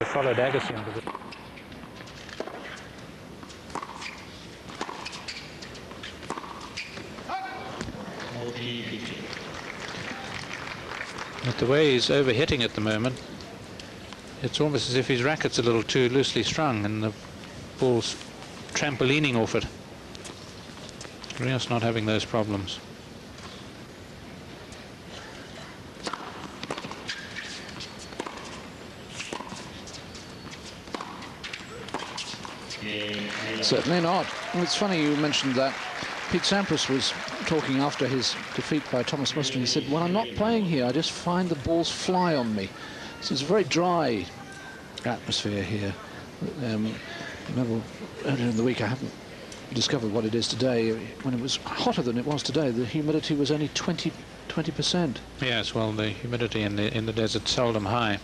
Followed Agassi onto the... But the way he's overhitting at the moment, it's almost as if his racket's a little too loosely strung and the ball's trampolining off it. Rios not having those problems. Certainly not. Well, it's funny you mentioned that. Pete Sampras was talking after his defeat by Thomas Muster, and he said, when I'm not playing here, I just find the balls fly on me. So it's a very dry atmosphere here. Remember, earlier in the week, I haven't discovered what it is today. When it was hotter than it was today, the humidity was only 20%. Yes, well, the humidity in the desert's seldom high.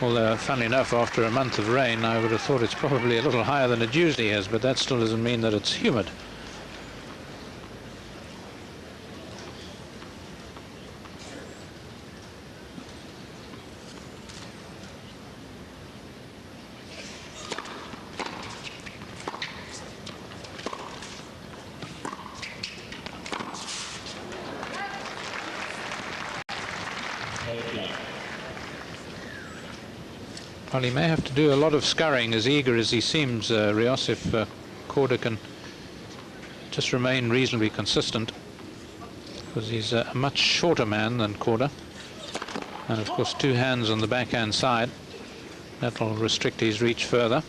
Although, funnily enough, after a month of rain, I would have thought it's probably a little higher than it usually is, but that still doesn't mean that it's humid. Well, he may have to do a lot of scurrying, as eager as he seems, Rios, if Korda can just remain reasonably consistent, because he's a much shorter man than Korda, and of course 2 hands on the backhand side. That'll restrict his reach further.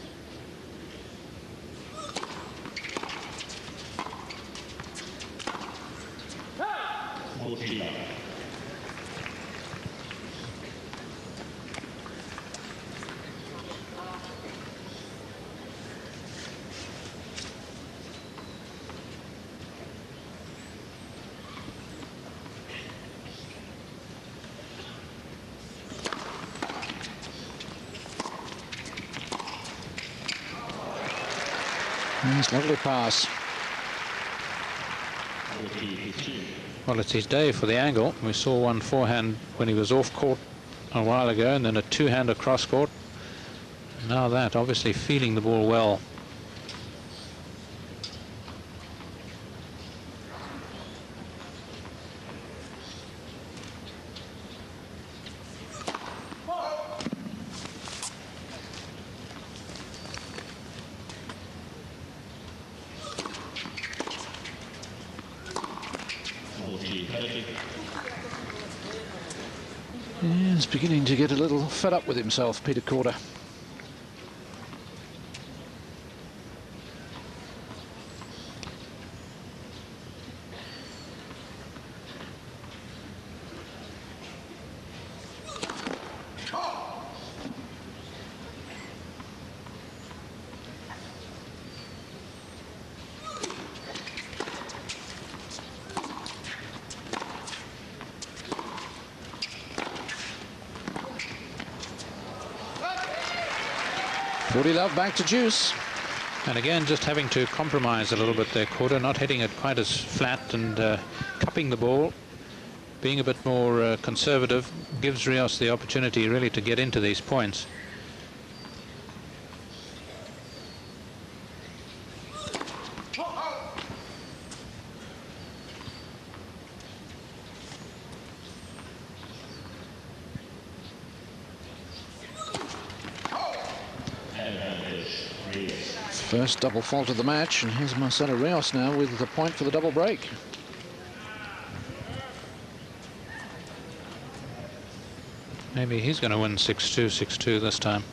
Nice, lovely pass. Well, it's his day for the angle. We saw one forehand when he was off court a while ago, and then a 2-hander cross court. Now that, obviously feeling the ball well. He's beginning to get a little fed up with himself, Peter Korda. Love back to juice. And again, just having to compromise a little bit there, Korda, not hitting it quite as flat and cupping the ball, being a bit more conservative, gives Rios the opportunity really to get into these points. First double fault of the match, and here's Marcelo Rios now with the point for the double break. Maybe he's going to win 6-2, 6-2 this time.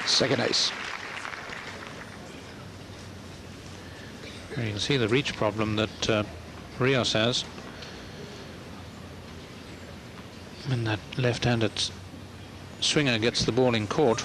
Second ace. You can see the reach problem that Rios has. When that left-handed swinger gets the ball in court.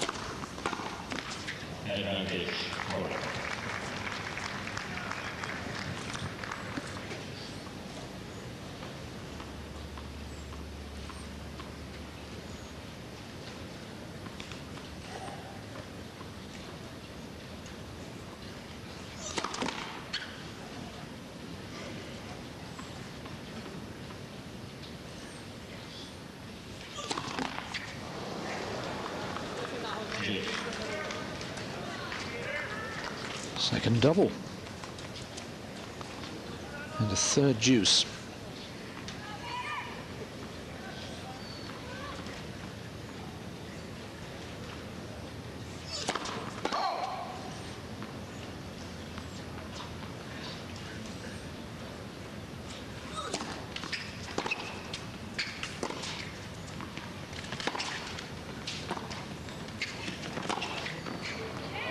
Second double. And a third deuce.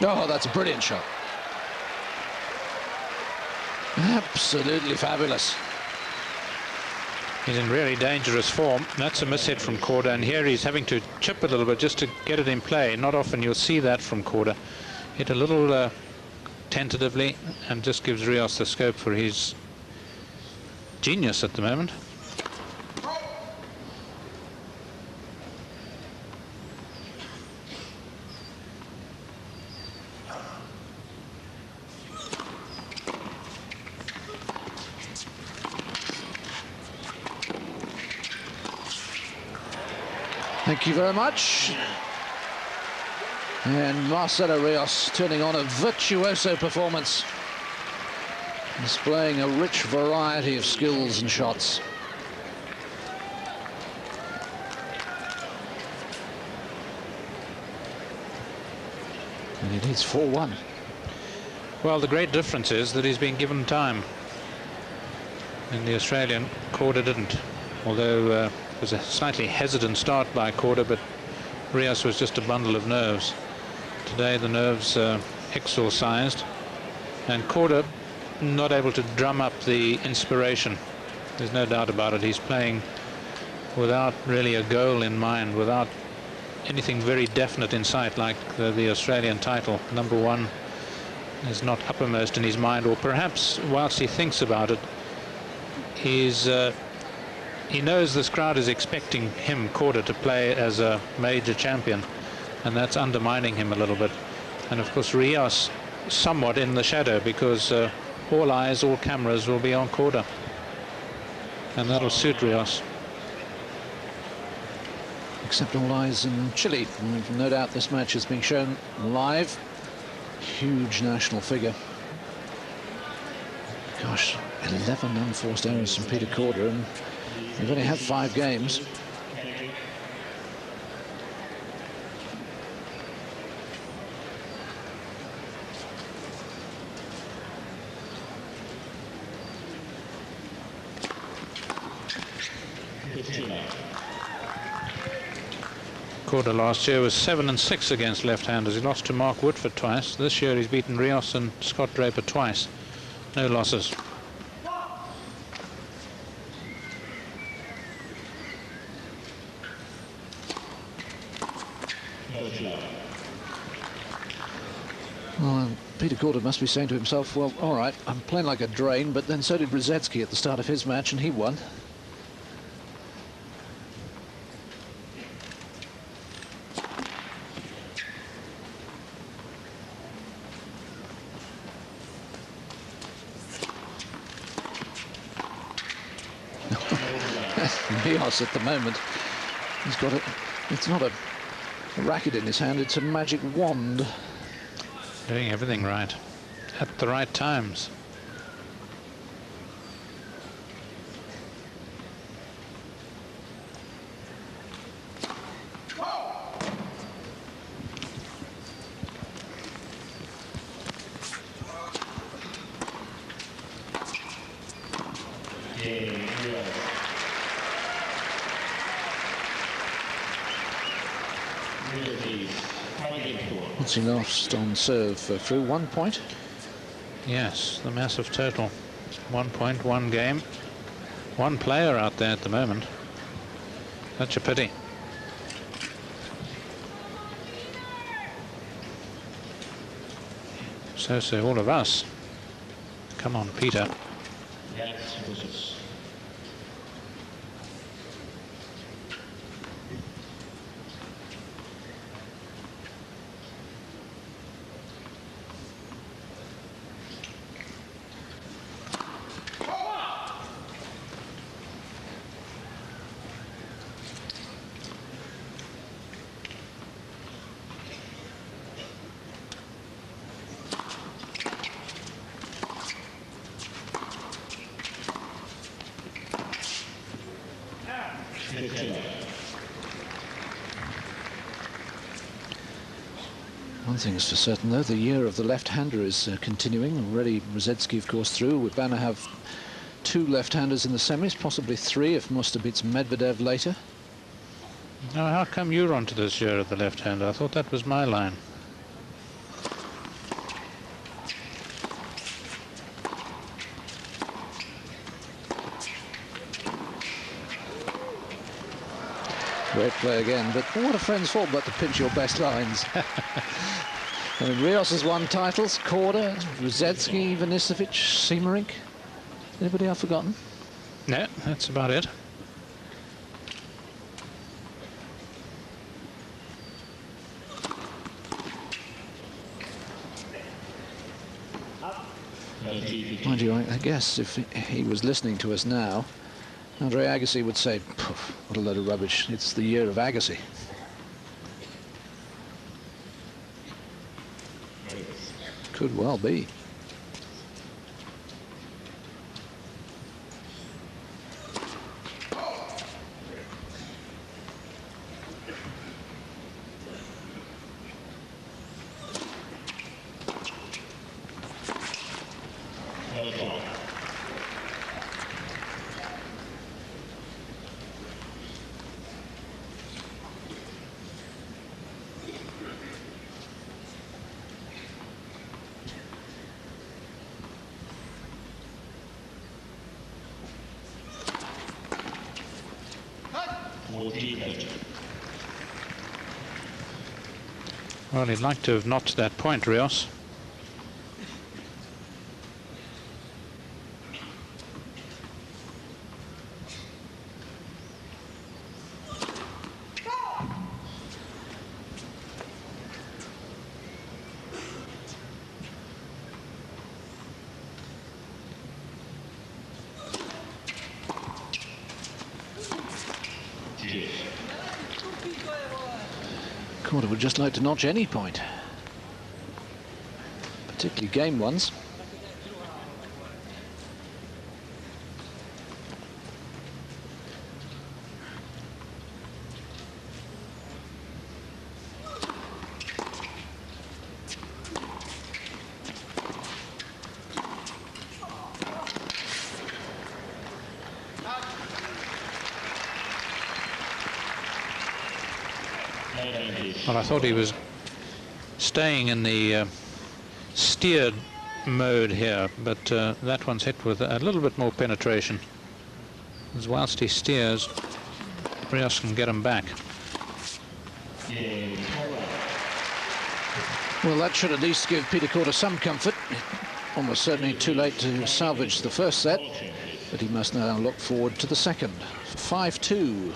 Oh, that's a brilliant shot. Absolutely fabulous. He's in really dangerous form. That's a mishit from Korda, and here he's having to chip a little bit just to get it in play. Not often you'll see that from Korda. Hit a little tentatively and just gives Rios the scope for his genius at the moment. Thank you very much. And Marcelo Rios turning on a virtuoso performance, displaying a rich variety of skills and shots. And it is 4-1. Well, the great difference is that he's been given time. In the Australian, Korda didn't. Although it was a slightly hesitant start by Korda, but Rios was just a bundle of nerves. Today the nerves exorcised, and Korda not able to drum up the inspiration. There's no doubt about it. He's playing without really a goal in mind, without anything very definite in sight, like the Australian title. Number one is not uppermost in his mind, or perhaps whilst he thinks about it, he knows this crowd is expecting him, Korda, to play as a major champion, and that's undermining him a little bit. And of course Rios somewhat in the shadow, because all eyes, all cameras will be on Korda, and that'll suit Rios. Except all eyes in Chile. No doubt this match is being shown live. Huge national figure. Gosh, 11 unforced errors from Peter Korda, and we've only had 5 games. Korda last year was 7-6 against left-handers. He lost to Mark Woodford twice. This year he's beaten Rios and Scott Draper twice. No losses. Well, Peter Korda must be saying to himself, well, all right, I'm playing like a drain, but then so did Brzezinski at the start of his match, and he won. Rios at the moment, he's got it. It's not a racket in his hand, it's a magic wand. Doing everything right at the right times. Once he lost on serve through 1 point. Yes, the massive total. 1 point, 1 game. 1 player out there at the moment. Such a pity. So say all of us. Come on, Peter. thing's for certain, though, the year of the left-hander is continuing. Already Rosetsky, of course, through. We're bound to have 2 left-handers in the semis, possibly 3 if Muster beats Medvedev later. Now, how come you're onto this year of the left-hander? I thought that was my line. Great play again, but what a friend's fault but to pinch your best lines. I mean, Rios has won titles, Korda, Rosetsky, Vanisevic, Semerink. Anybody I've forgotten? No, that's about it. Mind you, I guess if he was listening to us now, Andre Agassi would say, what a load of rubbish, it's the year of Agassi. Could well be. Well, he'd like to have notched that point, Rios. Korda would just like to notch any point, particularly game ones. Well, I thought he was staying in the steered mode here, but that one's hit with a little bit more penetration. As whilst he steers, Rios can get him back. Well, that should at least give Peter Korda some comfort. Almost certainly too late to salvage the first set, but he must now look forward to the second. 5-2.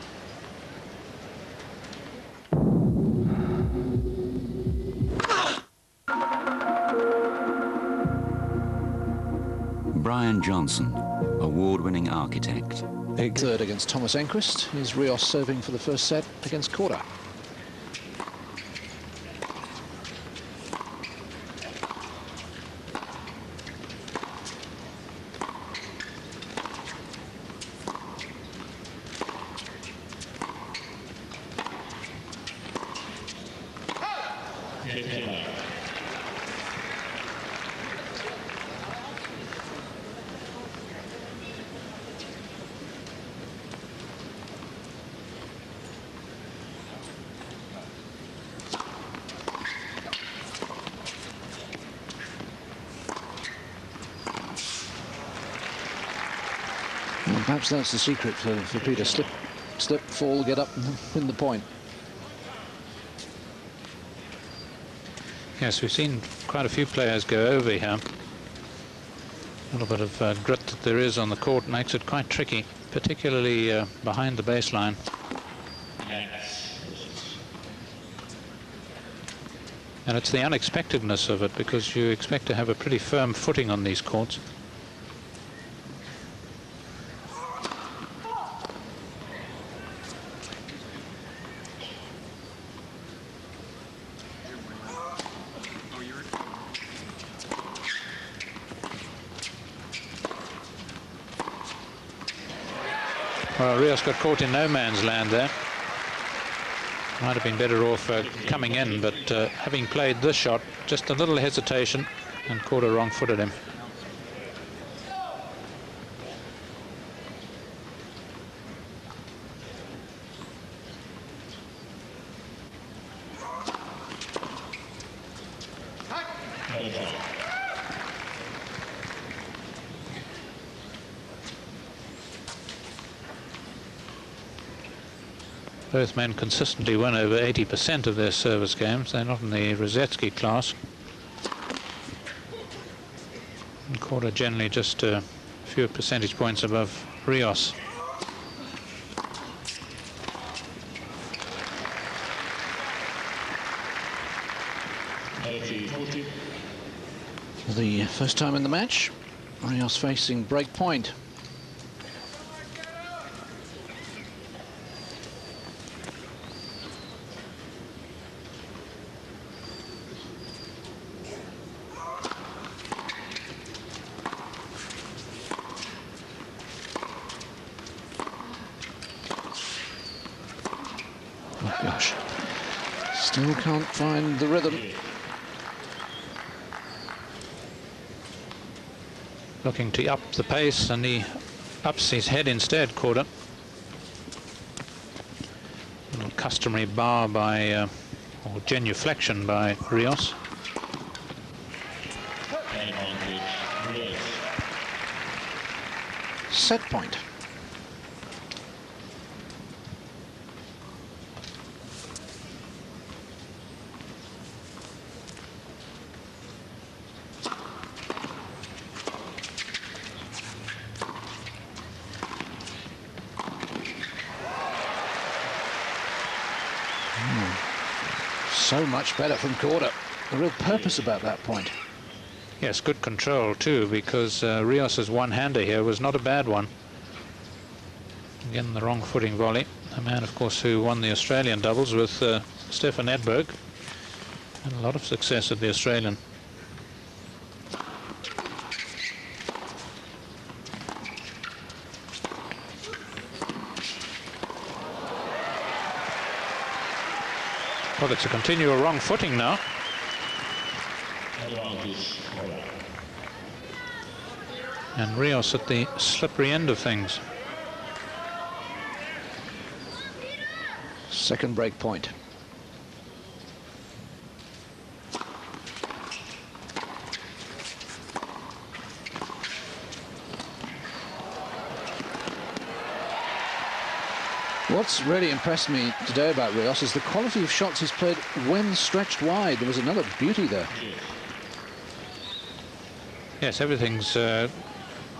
Brian Johnson, award-winning architect. Big third against Thomas Enquist. Here's Rios serving for the first set against Korda. Well, perhaps that's the secret for Peter. Slip, fall, get up and win the point. Yes, we've seen quite a few players go over here. A little bit of grit that there is on the court makes it quite tricky, particularly behind the baseline. And it's the unexpectedness of it, because you expect to have a pretty firm footing on these courts. Well, Rios got caught in no man's land there. Might have been better off coming in, but having played this shot, just a little hesitation, and Korda wrong-footed him. Both men consistently win over 80% of their service games. They're not in the Riosetsky class. And Korda generally just a few percentage points above Rios. For the first time in the match, Rios facing break point. Oh gosh, still can't find the rhythm. Looking to up the pace, and he ups his head instead, Korda. A little customary bar by, or genuflection by Rios. Set point. So much better from Korda. A real purpose about that point. Yes, good control too, because Rios's one-hander here was not a bad one. Again, the wrong footing volley. A man, of course, who won the Australian doubles with Stefan Edberg. Had a lot of success at the Australian. Well, it's a continual wrong footing now. And Rios at the slippery end of things. Second break point. What's really impressed me today about Rios is the quality of shots he's played when stretched wide. There was another beauty there. Yes, everything's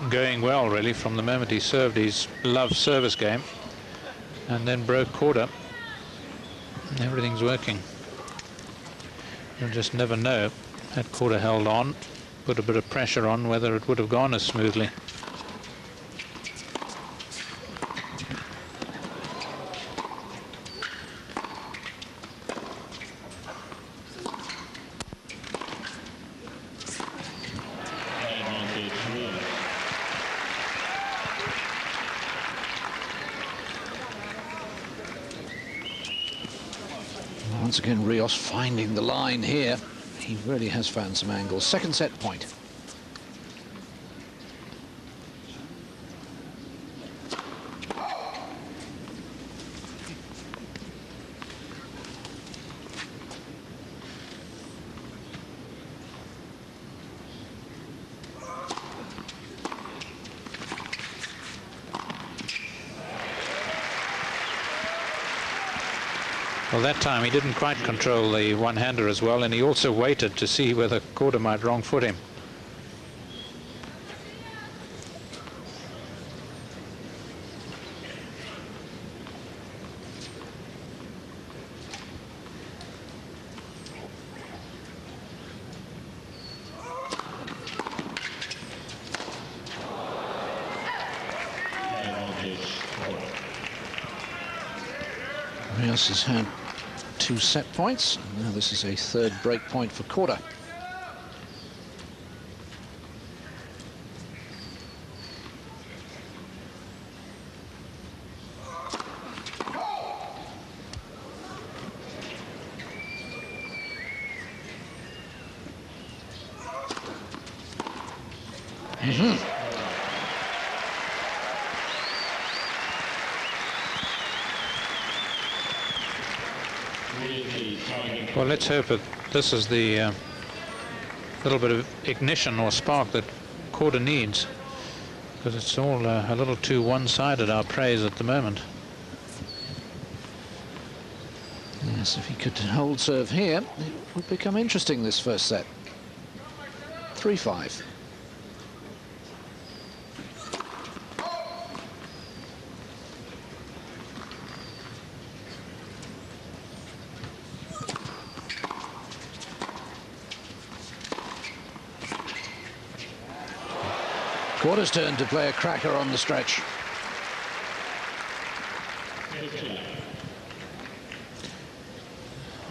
going well, really, from the moment he served his love service game and then broke Korda. Everything's working. You'll just never know, had Korda held on, put a bit of pressure on, whether it would have gone as smoothly. Once again, Rios finding the line here. He really has found some angles. Second set point. Well, that time he didn't quite control the one-hander as well, and he also waited to see whether Korda might wrong-foot him. Rios has had 2 set points. Now this is a third break point for Korda. Well, let's hope that this is the little bit of ignition or spark that Korda needs, because it's all a little too one-sided, our praise at the moment. Yes, if he could hold serve here, it would become interesting, this first set. 3-5. Korda's turn to play a cracker on the stretch.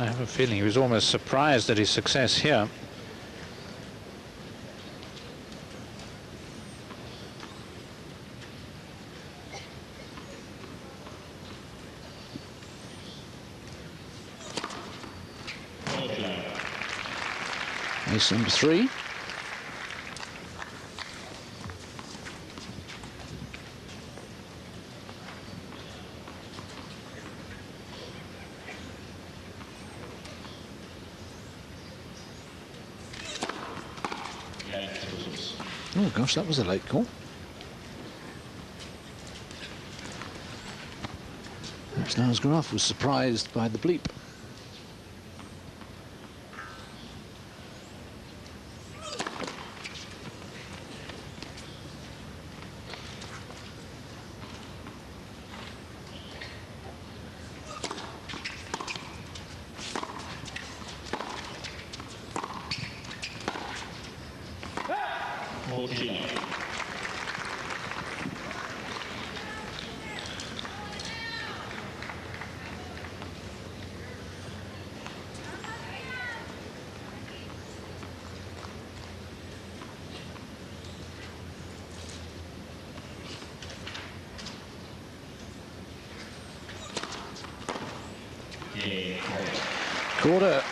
I have a feeling he was almost surprised at his success here. Ace number 3. Oh gosh, that was a late call. Perhaps Graf was surprised by the bleep. Korda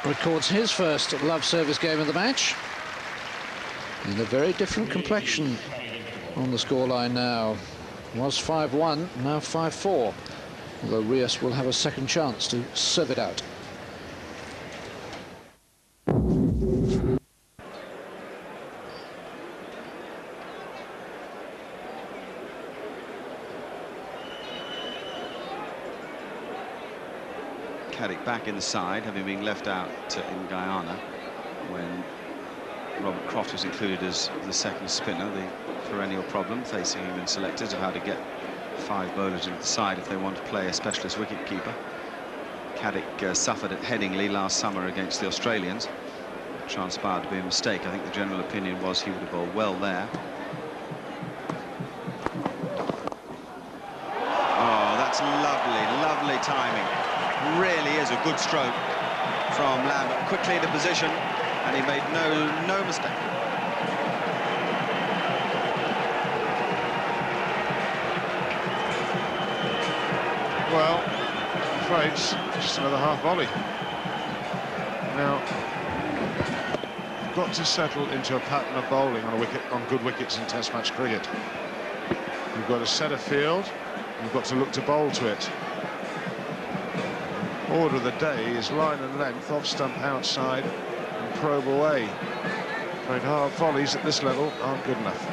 records his first love service game of the match. And a very different complexion on the scoreline now. It was 5-1, now 5-4. Although Rios will have a second chance to serve it out. Caddick back in the side, having been left out in Guyana when Robert Croft was included as the second spinner. The perennial problem facing England selectors of how to get 5 bowlers into the side if they want to play a specialist wicket-keeper. Caddick suffered at Headingley last summer against the Australians. It transpired to be a mistake. I think the general opinion was he would have bowled well there. Oh, that's lovely, lovely timing. Really is a good stroke from Lambert. Quickly into position, and he made no mistake. Well, I'm afraid it's just another half volley. Now, you've got to settle into a pattern of bowling on good wickets in Test match cricket. You've got to set a field, you've got to look to bowl to it. Order of the day is line and length, off stump outside and probe away. Very hard volleys at this level aren't good enough.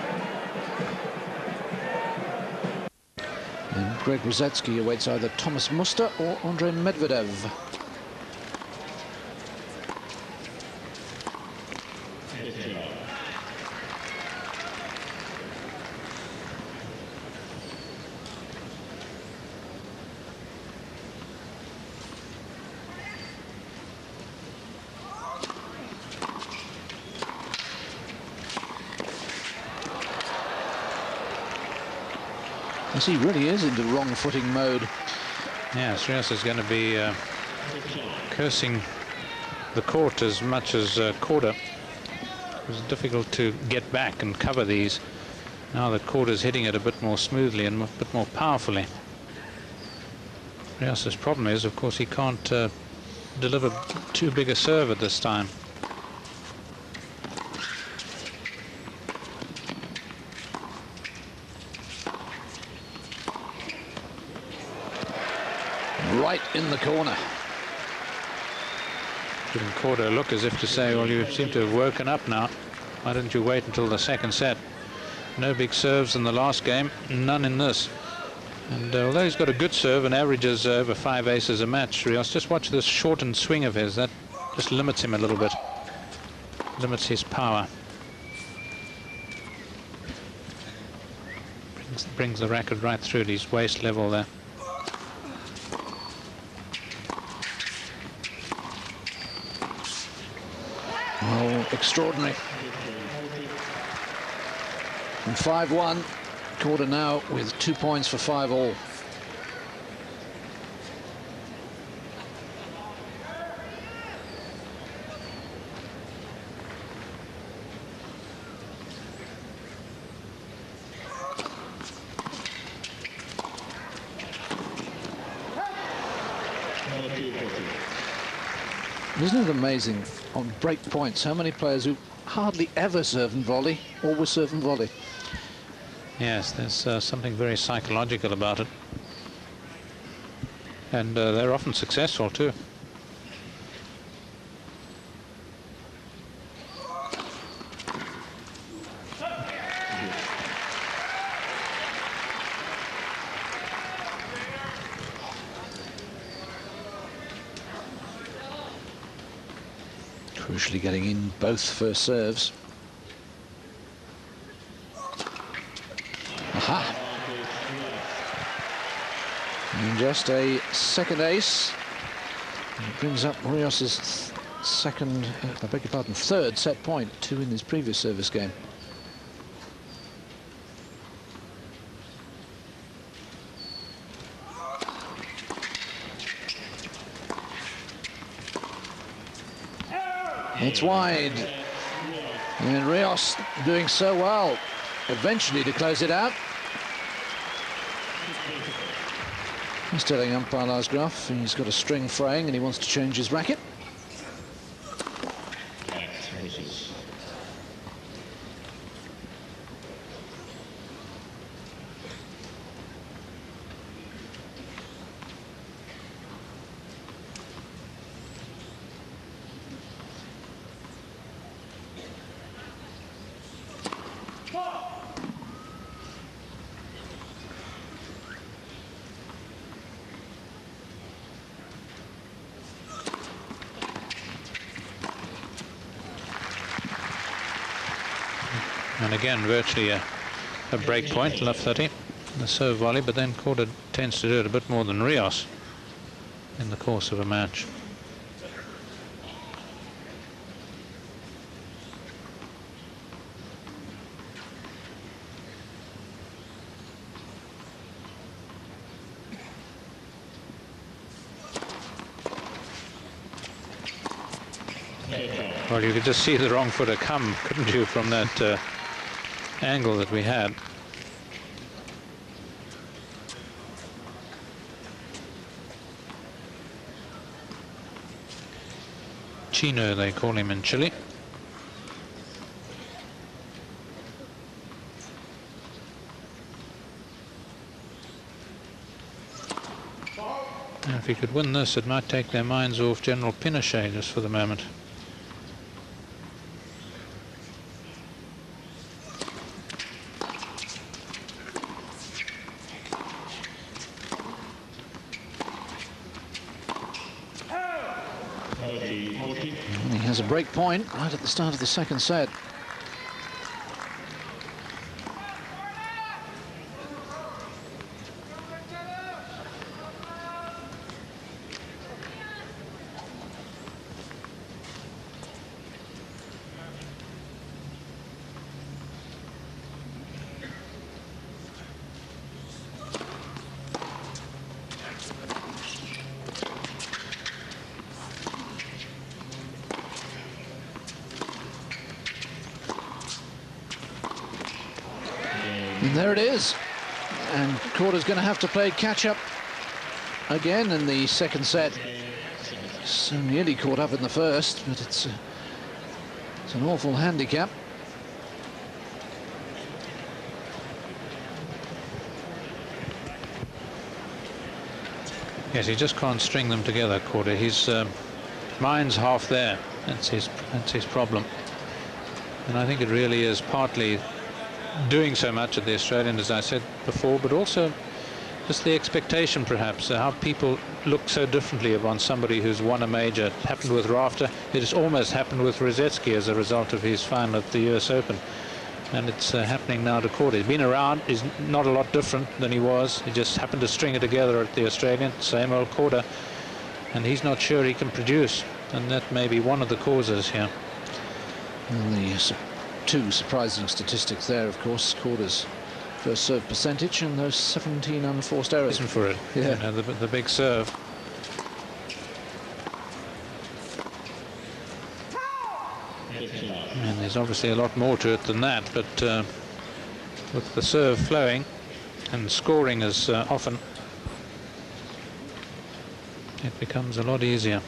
And Greg Rosetsky awaits either Thomas Muster or Andrei Medvedev. Yes, he really is into wrong footing mode. Yes, Rios is going to be cursing the court as much as Korda. It was difficult to get back and cover these. Now that Korda's hitting it a bit more smoothly and a bit more powerfully. Rios's problem is, of course, he can't deliver too big a serve at this time. right in the corner. Giving Korda a look as if to say, well, you seem to have woken up now. Why didn't you wait until the second set? No big serves in the last game, none in this. And although he's got a good serve and averages over 5 aces a match, Rios, just watch this shortened swing of his. That just limits him a little bit, limits his power. Brings the racket right through to his waist level there. Oh, extraordinary. And 5-1. Korda now with 2 points for 5-all. Isn't it amazing on break points how many players who hardly ever serve and volley always serve and volley? Yes, there's something very psychological about it. And they're often successful too. Crucially getting in both first serves. Aha! And just a second ace. It brings up Rios's second, I beg your pardon, third set point, 2 in his previous service game. It's wide. And Rios doing so well, eventually to close it out. He's telling umpire Lars Graf he's got a string fraying and he wants to change his racket. And again, virtually a break point, love 30, the serve volley, but then Korda tends to do it a bit more than Rios in the course of a match. Well, you could just see the wrong footer come, couldn't you, from that angle that we had. Chino, they call him in Chile. And if he could win this, it might take their minds off General Pinochet just for the moment. And he has a break point right at the start of the second set. And there it is. And Korda's going to have to play catch-up again in the second set. So nearly caught up in the first, but it's an awful handicap. Yes, he just can't string them together, Korda. His mind's half there. That's his problem. And I think it really is partly doing so much at the Australian, as I said before, but also just the expectation, perhaps, how people look so differently upon somebody who's won a major. It happened with Rafter. It has almost happened with Riesetsky as a result of his final at the US Open. And it's happening now to Korda. He's been around. He's not a lot different than he was. He just happened to string it together at the Australian. Same old Korda. And he's not sure he can produce. And that may be one of the causes here. And the two surprising statistics there, of course, Korda's first serve percentage and those 17 unforced errors. Reason for it. Yeah. You know, the big serve. And there's obviously a lot more to it than that, but with the serve flowing and scoring as often, it becomes a lot easier.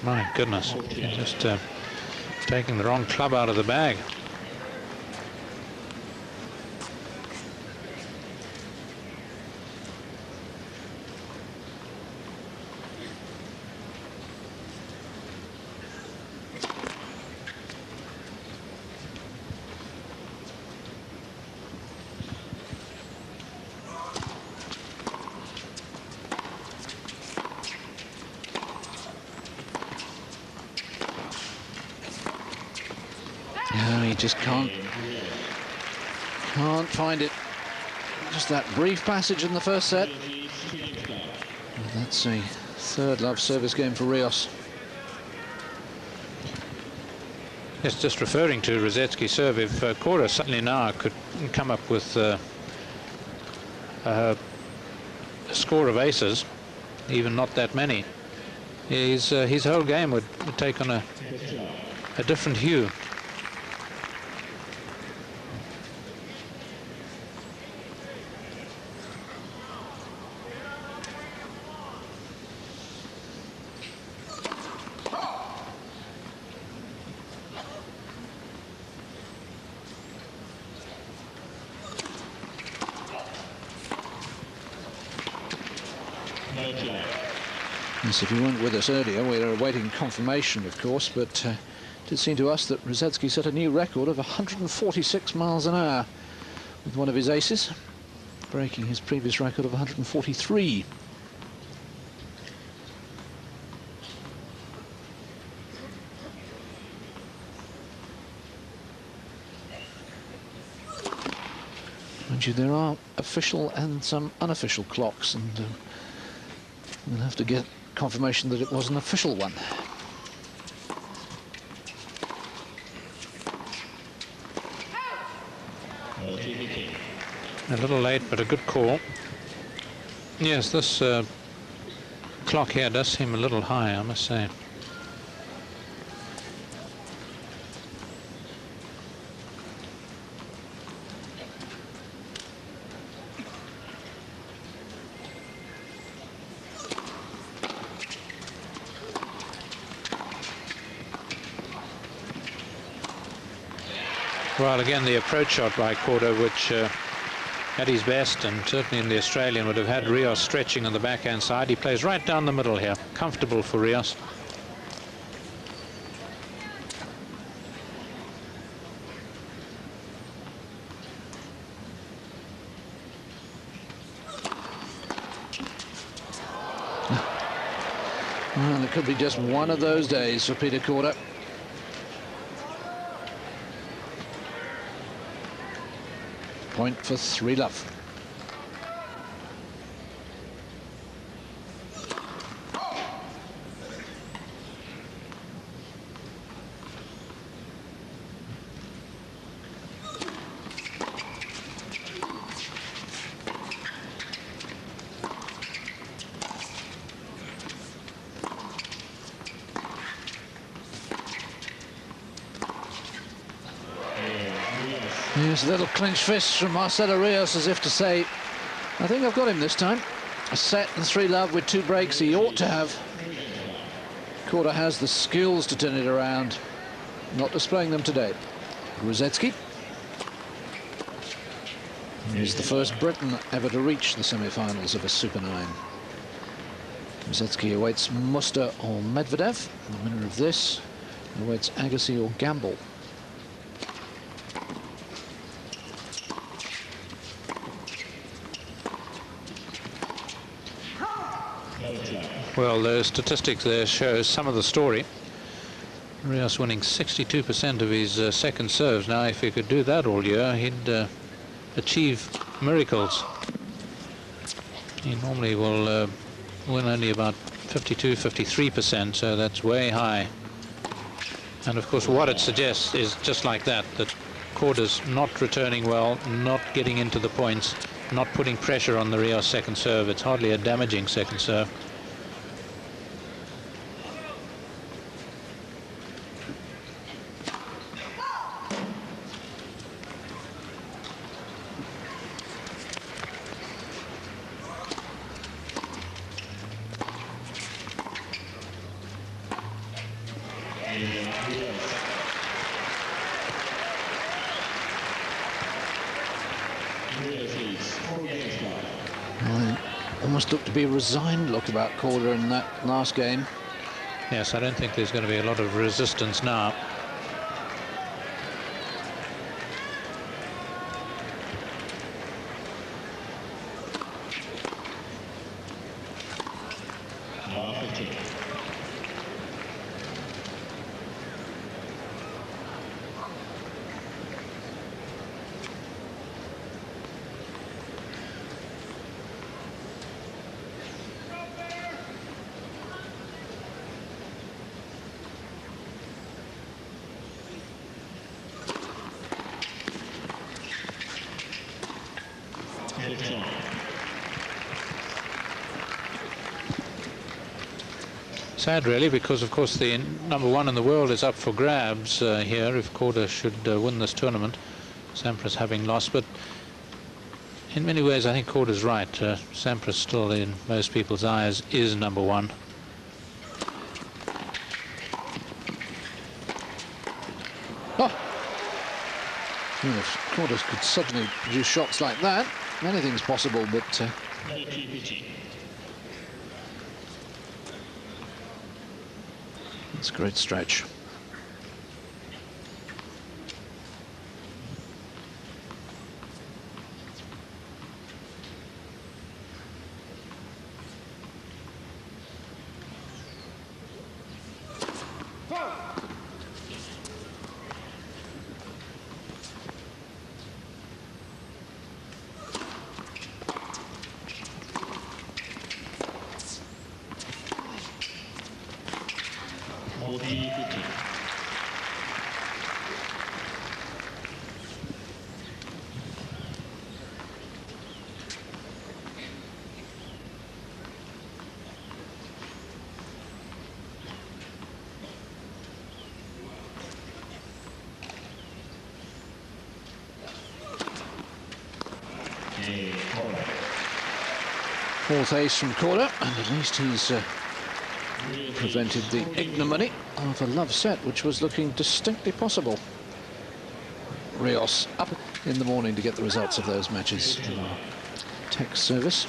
My goodness, just taking the wrong club out of the bag. No, he just can't find it. Just that brief passage in the first set. And that's a third love service game for Rios. Yes, just referring to Riesetsky's serve, if Korda suddenly now could come up with a score of aces, even not that many, his whole game would take on a different hue. Yes, if you weren't with us earlier, we were awaiting confirmation, of course, but it did seem to us that Riesetsky set a new record of 146 miles an hour with one of his aces, breaking his previous record of 143. Mind you, there are official and some unofficial clocks, and we'll have to get confirmation that it was an official one. A little late, but a good call. Yes, this clock here does seem a little high, I must say. Well, again, the approach shot by Korda, which at his best, and certainly in the Australian, would have had Rios stretching on the backhand side. He plays right down the middle here. Comfortable for Rios. Well, it could be just one of those days for Peter Korda. Point for 3-love. There's a little clenched fist from Marcelo Rios, as if to say, I think I've got him this time. A set and 3-love with 2 breaks he ought to have. Korda has the skills to turn it around, not displaying them today. Rosetsky is the first Briton ever to reach the semi-finals of a Super 9. Rosetsky awaits Muster or Medvedev. The winner of this awaits Agassi or Gamble. Well, the statistics there show some of the story. Rios winning 62% of his second serves. Now, if he could do that all year, he'd achieve miracles. He normally will win only about 52, 53%, so that's way high. And of course, what it suggests is just like that Korda's not returning well, not getting into the points, not putting pressure on the Rios second serve. It's hardly a damaging second serve. Almost looked to be a resigned look about Korda in that last game. Yes, I don't think there's going to be a lot of resistance now. Sad, really, because of course the #1 in the world is up for grabs here if Korda should win this tournament. Sampras having lost, but in many ways I think Korda's right. Sampras still, in most people's eyes, is #1. Oh! Well, if Korda could suddenly produce shots like that, anything's possible, but it's a great stretch. Fourth ace from Korda, and at least he's prevented the ignominy of a love set, which was looking distinctly possible. Rios up in the morning to get the results of those matches in our text service.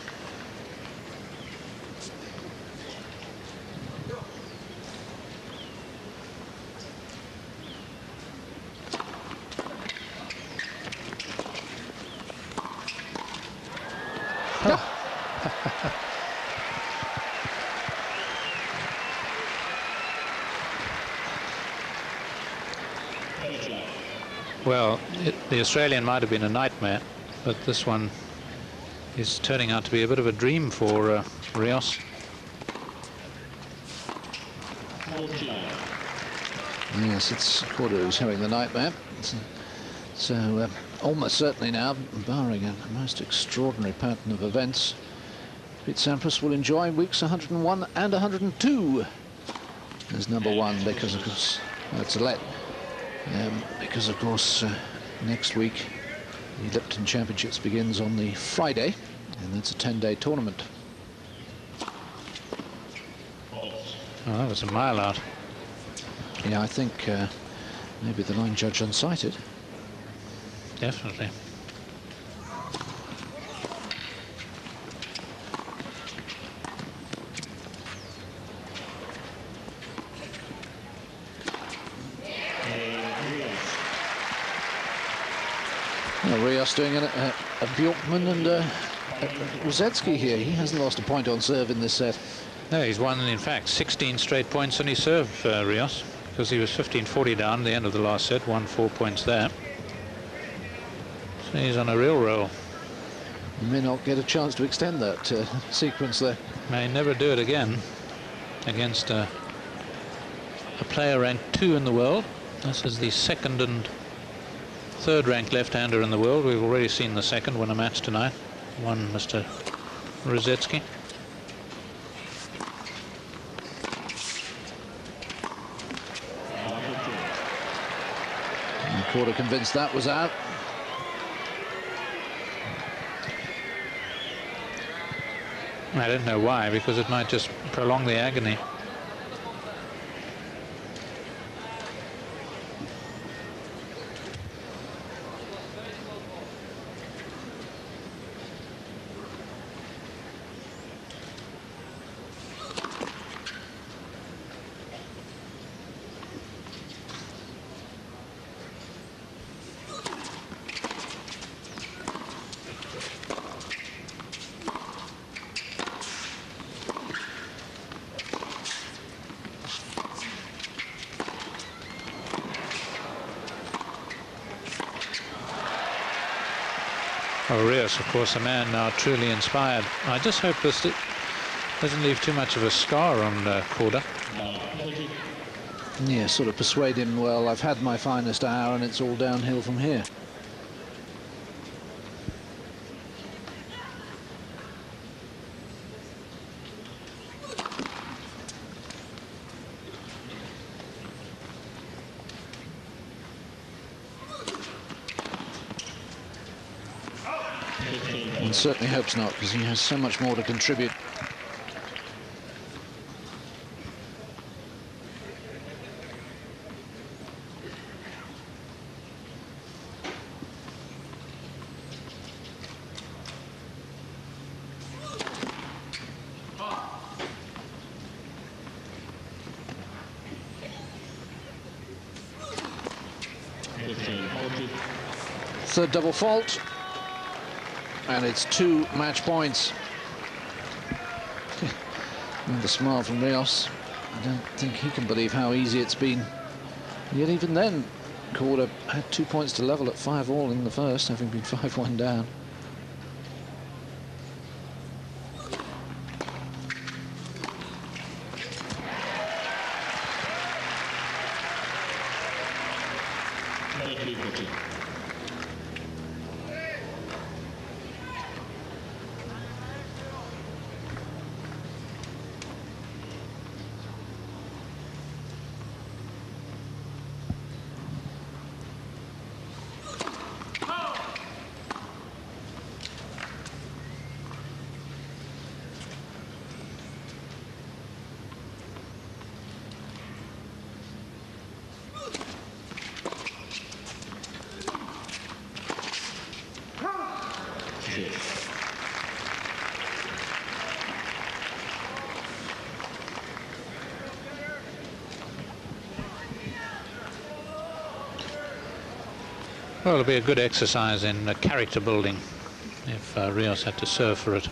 Well, the Australian might have been a nightmare, but this one is turning out to be a bit of a dream for Rios. Yes, it's Korda who's having the nightmare. So almost certainly now, barring a most extraordinary pattern of events, Pete Sampras will enjoy weeks 101 and 102 as #1, because of course that's a let. Because of course next week The Lipton Championships begins on the Friday, and that's a 10-day tournament. Oh, that was a mile out. Yeah, I think maybe the line judge unsighted. Definitely. Well, Rios doing a Bjorkman and Rosetsky here. He hasn't lost a point on serve in this set. No, he's won, in fact, 16 straight points on his serve, Rios, because he was 15-40 down at the end of the last set, won 4 points there. So he's on a real roll. He may not get a chance to extend that sequence there. May never do it again against a player ranked 2 in the world. This is the second and third ranked left-hander in the world. We've already seen the second win a match tonight. Won Mr. Rosetsky. Korda convinced that was out. I don't know why, because it might just prolong the agony. Oh, Rios, of course, a man now truly inspired. I just hope this doesn't leave too much of a scar on Korda. Yeah, sort of persuade him, well, I've had my finest hour and it's all downhill from here. And certainly hopes not, because he has so much more to contribute. Third double fault. And it's 2 match points. And the smile from Rios. I don't think he can believe how easy it's been. Yet even then, Korda had 2 points to level at 5-all in the first, having been 5-1 down. Well, it'll be a good exercise in character building if Rios had to serve for it.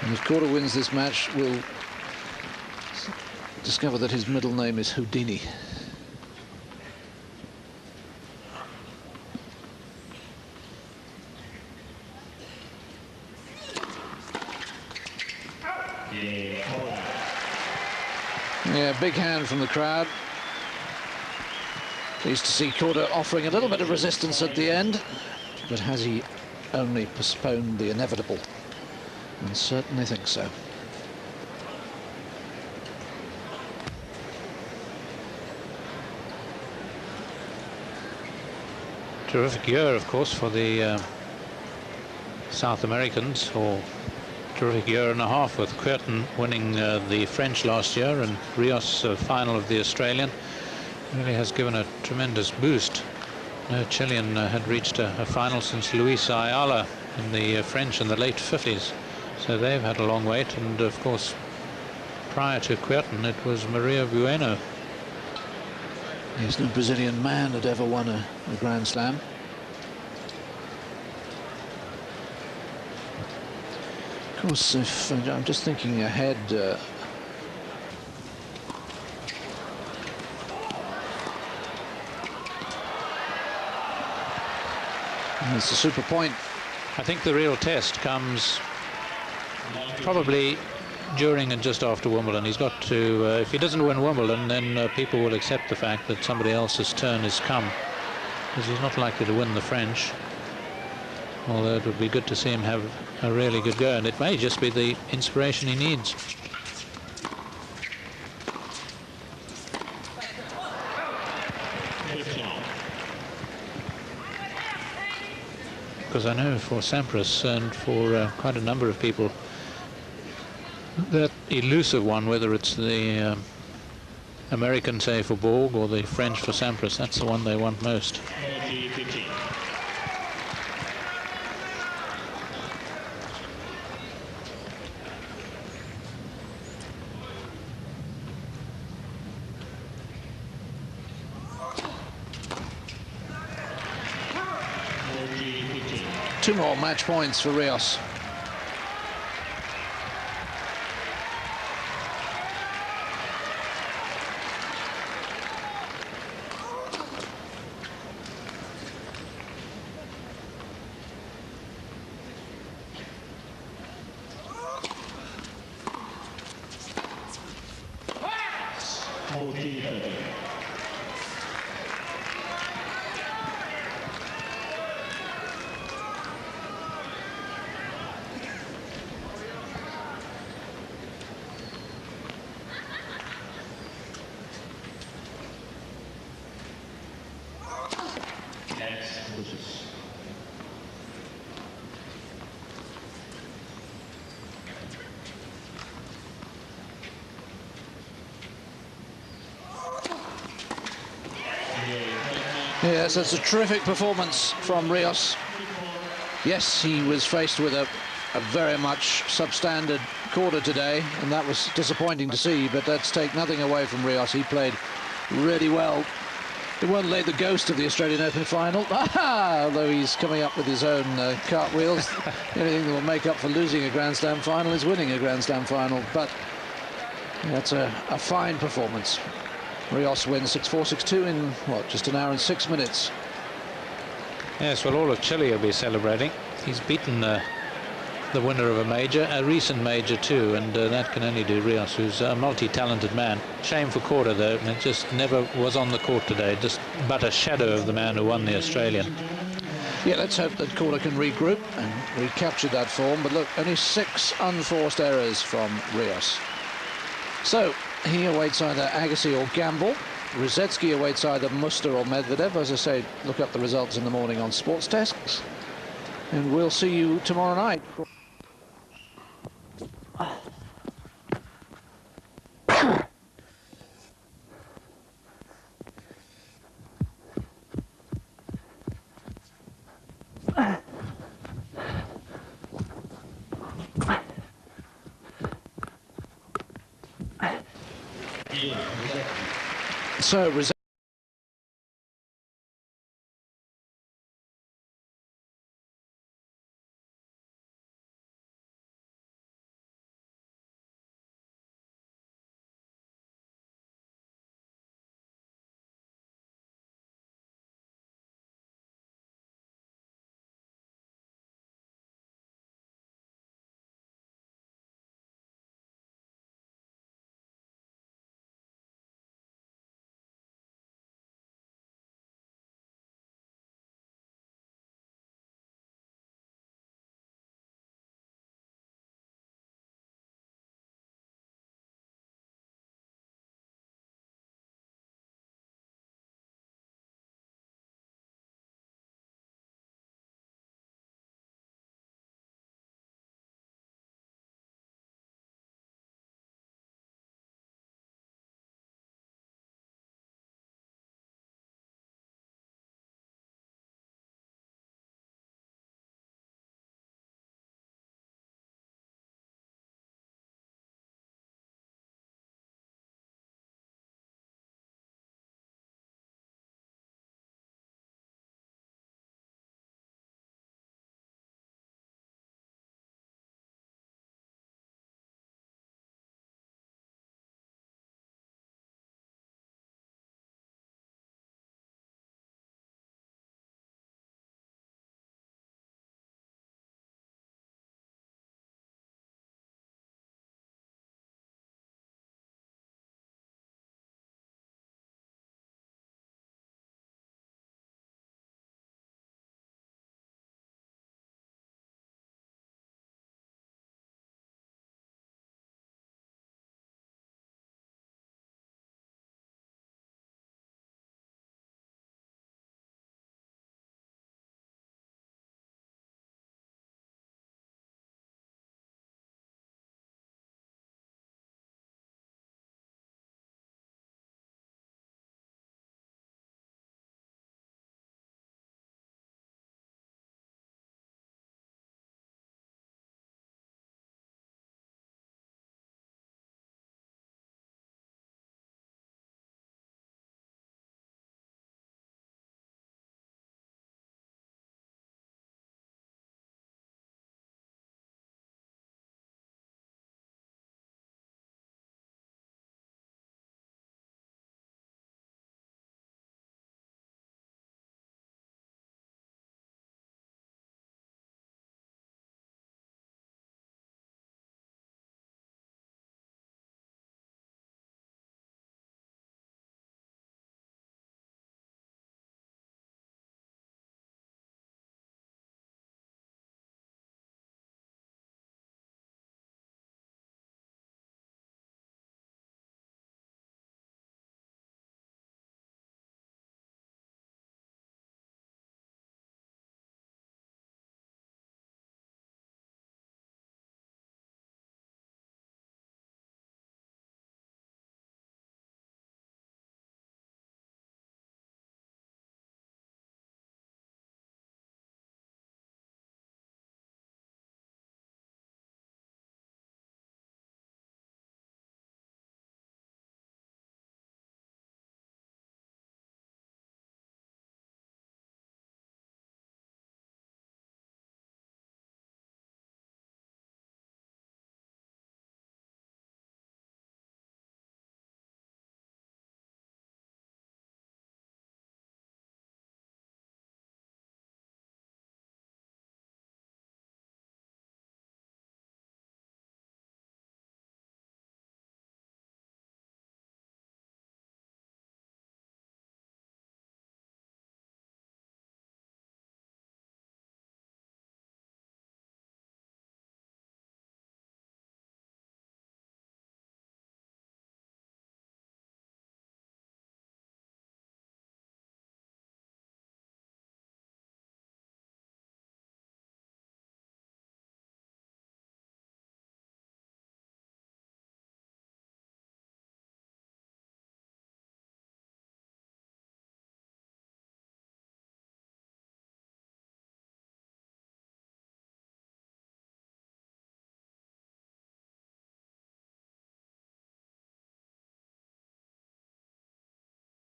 And if Korda wins this match, we'll discover that his middle name is Houdini. Yeah, big hand from the crowd. Pleased to see Korda offering a little bit of resistance at the end, but has he only postponed the inevitable? And certainly think so. Terrific year, of course, for the South Americans, or terrific year and a half, with Querten winning the French last year and Rios final of the Australian. Really has given a tremendous boost. No Chilean had reached a final since Luis Ayala in the French in the late 50s. So they've had a long wait, and of course prior to Querten it was Maria Bueno. There's no Brazilian man that ever won a Grand Slam. Of course, if I'm just thinking ahead, it's a super point. I think the real test comes probably during and just after Wimbledon. He's got to, if he doesn't win Wimbledon, then people will accept the fact that somebody else's turn has come, because he's not likely to win the French. Although it would be good to see him have a really good go, and it may just be the inspiration he needs. Because I know for Sampras and for quite a number of people, that elusive one, whether it's the American, say, for Borg or the French for Sampras, that's the one they want most. Two more match points for Rios. Yes, that's a terrific performance from Rios. Yes, he was faced with a very much substandard Korda today, and that was disappointing to see, but let's take nothing away from Rios. He played really well. He won't lay the ghost of the Australian Open final, although he's coming up with his own cartwheels. The only thing that will make up for losing a Grand Slam final is winning a Grand Slam final, but that's a fine performance. Rios wins 6-4, 6-2 in, what, just an hour and 6 minutes. Yes, well, all of Chile will be celebrating. He's beaten the winner of a major, a recent major too, and that can only do Rios, who's a multi-talented man. Shame for Korda, though, it just never was on the court today, just but a shadow of the man who won the Australian. Yeah, let's hope that Korda can regroup and recapture that form, but look, only 6 unforced errors from Rios. So he awaits either Agassi or Gamble. Rosetsky awaits either Muster or Medvedev. As I say, look up the results in the morning on Sports Desks. And we'll see you tomorrow night. So